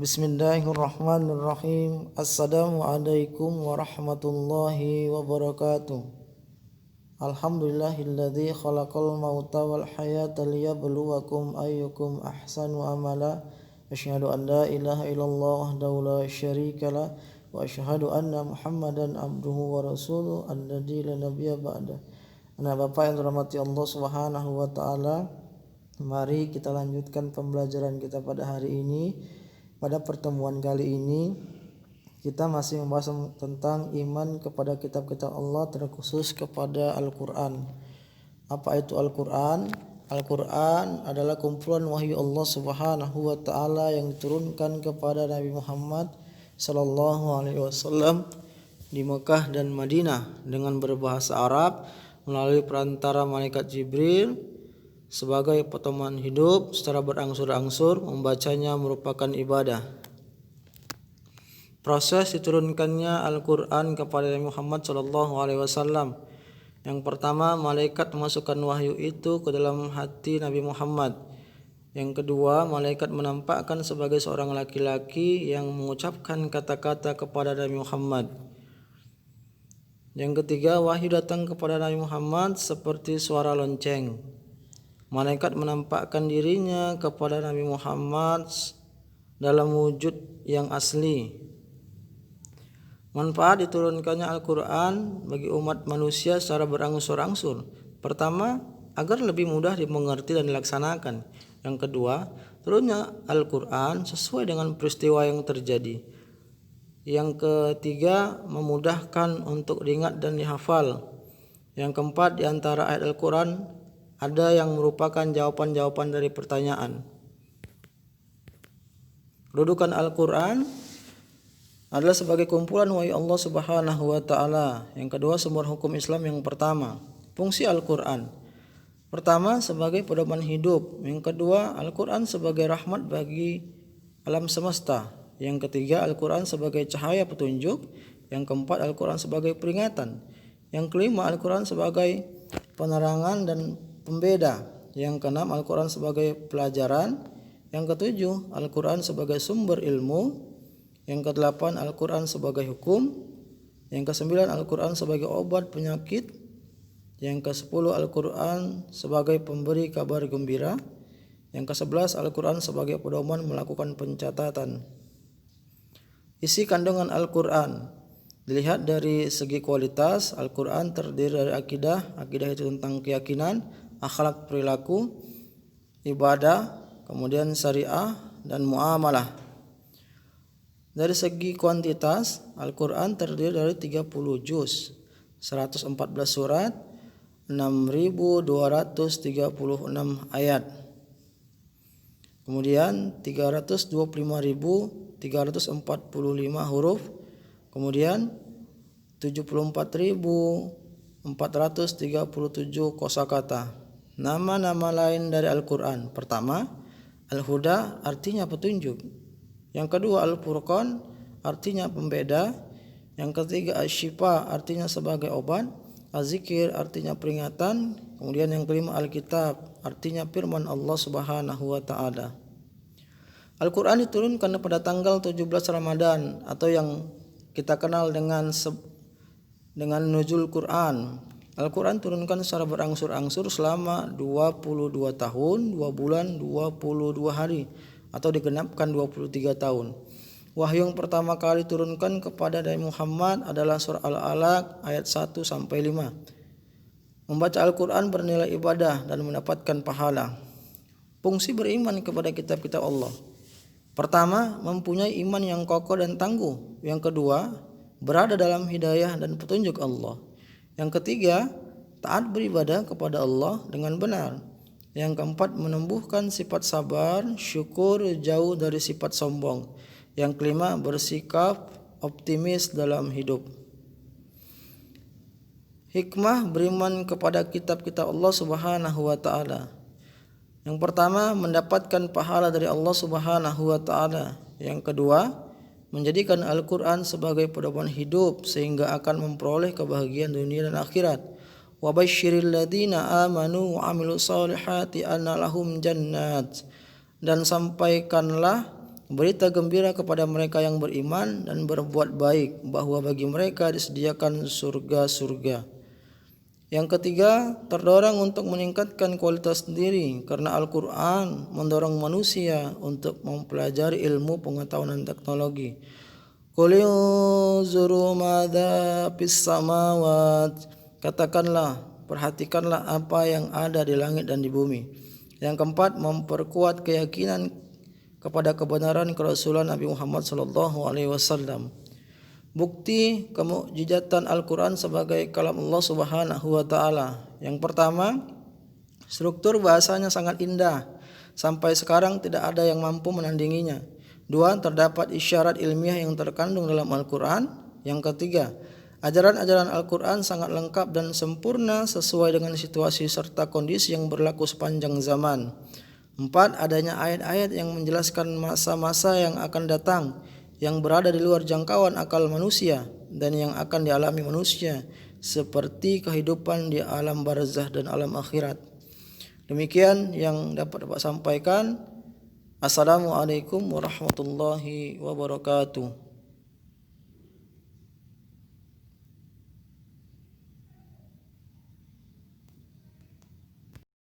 Bismillahirrahmanirrahim. Assalamualaikum warahmatullahi wabarakatuh. Alhamdulillahilladzi khalaqal mauta wal hayata liyabluwakum ayyukum ahsanu amala. Asyhadu an la ilaha illallah wahdahu la syarikalah wa asyhadu anna Muhammadan abduhu wa rasuluh alladzi la nabiyya ba'da. Anak Bapak yang dirahmati Allah Subhanahu wa taala, mari kita lanjutkan pembelajaran kita pada hari ini. Pada pertemuan kali ini kita masih membahas tentang iman kepada kitab-kitab Allah, terkhusus kepada Al-Quran. Apa itu Al-Quran? Al-Quran adalah kumpulan wahyu Allah Subhanahu wa taala yang diturunkan kepada Nabi Muhammad sallallahu alaihi wasallam di Mekah dan Madinah dengan berbahasa Arab melalui perantara malaikat Jibril. Sebagai potongan hidup secara berangsur-angsur, membacanya merupakan ibadah. Proses diturunkannya Al-Quran kepada Nabi Muhammad SAW. Yang pertama, malaikat memasukkan wahyu itu ke dalam hati Nabi Muhammad. Yang kedua, malaikat menampakkan sebagai seorang laki-laki yang mengucapkan kata-kata kepada Nabi Muhammad. Yang ketiga, wahyu datang kepada Nabi Muhammad seperti suara lonceng. Malaikat menampakkan dirinya kepada Nabi Muhammad dalam wujud yang asli. Manfaat diturunkannya Al-Quran bagi umat manusia secara berangsur-angsur. Pertama, agar lebih mudah dimengerti dan dilaksanakan. Yang kedua, turunnya Al-Quran sesuai dengan peristiwa yang terjadi. Yang ketiga, memudahkan untuk diingat dan dihafal. Yang keempat, di antara ayat Al-Quran ada yang merupakan jawaban-jawaban dari pertanyaan. Kedudukan Al-Quran adalah sebagai kumpulan wahyu Allah Subhanahu wa taala. Yang kedua, sumber hukum Islam yang pertama. Fungsi Al-Quran. Pertama, sebagai pedoman hidup. Yang kedua, Al-Quran sebagai rahmat bagi alam semesta. Yang ketiga, Al-Quran sebagai cahaya petunjuk. Yang keempat, Al-Quran sebagai peringatan. Yang kelima, Al-Quran sebagai penerangan dan pembeda. Yang keenam, Al-Quran sebagai pelajaran. Yang ketujuh, Al-Quran sebagai sumber ilmu. Yang kedelapan, Al-Quran sebagai hukum. Yang kesembilan, Al-Quran sebagai obat penyakit. Yang kesepuluh, Al-Quran sebagai pemberi kabar gembira. Yang kesebelas, Al-Quran sebagai pedoman melakukan pencatatan. Isi kandungan Al-Quran dilihat dari segi kualitas. Al-Quran terdiri dari akidah. Akidah itu tentang keyakinan, akhlak, perilaku, ibadah, kemudian syariah dan muamalah. Dari segi kuantitas, Al-Quran terdiri dari 30 juz, 114 surat, 6.236 ayat. Kemudian 325.345 huruf. Kemudian 74.437 kosakata. Nama-nama lain dari Al-Quran. Pertama, Al-Huda artinya petunjuk. Yang kedua, Al-Furqan artinya pembeda. Yang ketiga, Asy-Syifa artinya sebagai obat. Az-Zikir artinya peringatan. Kemudian yang kelima, Al-Kitab artinya firman Allah Subhanahu wa taala. Al-Quran diturunkan pada tanggal 17 Ramadan atau yang kita kenal dengan nuzul Quran. Al-Quran turunkan secara berangsur-angsur selama 22 tahun, 2 bulan, 22 hari atau digenapkan 23 tahun. Wahyu yang pertama kali turunkan kepada Nabi Muhammad adalah surah Al-Alaq ayat 1 sampai 5. Membaca Al-Quran bernilai ibadah dan mendapatkan pahala. Fungsi beriman kepada kitab-kitab Allah. Pertama, mempunyai iman yang kokoh dan tangguh. Yang kedua, berada dalam hidayah dan petunjuk Allah. Yang ketiga, taat beribadah kepada Allah dengan benar. Yang keempat, menumbuhkan sifat sabar, syukur, jauh dari sifat sombong. Yang kelima, bersikap optimis dalam hidup. Hikmah beriman kepada kitab-kitab Allah Subhanahu wa taala. Yang pertama, mendapatkan pahala dari Allah Subhanahu wa taala. Yang kedua, menjadikan Al-Quran sebagai pedoman hidup sehingga akan memperoleh kebahagiaan dunia dan akhirat. Wa basyiril ladzina amanu wa amilus solihati anna lahum jannat. Dan sampaikanlah berita gembira kepada mereka yang beriman dan berbuat baik bahwa bagi mereka disediakan surga-surga. Yang ketiga, terdorong untuk meningkatkan kualitas diri karena Al-Quran mendorong manusia untuk mempelajari ilmu pengetahuan dan teknologi. Qul unzuru madza fis samawat. Katakanlah, perhatikanlah apa yang ada di langit dan di bumi. Yang keempat, memperkuat keyakinan kepada kebenaran kerasulan Nabi Muhammad SAW. Bukti kemukjizatan Al-Quran sebagai kalam Allah Subhanahu wa Ta'ala. Yang pertama, struktur bahasanya sangat indah, sampai sekarang tidak ada yang mampu menandinginya. Dua, terdapat isyarat ilmiah yang terkandung dalam Al-Quran. Yang ketiga, ajaran-ajaran Al-Quran sangat lengkap dan sempurna sesuai dengan situasi serta kondisi yang berlaku sepanjang zaman. Empat, adanya ayat-ayat yang menjelaskan masa-masa yang akan datang, yang berada di luar jangkauan akal manusia dan yang akan dialami manusia, seperti kehidupan di alam barzah dan alam akhirat. Demikian yang dapat Bapak sampaikan. Assalamualaikum warahmatullahi wabarakatuh.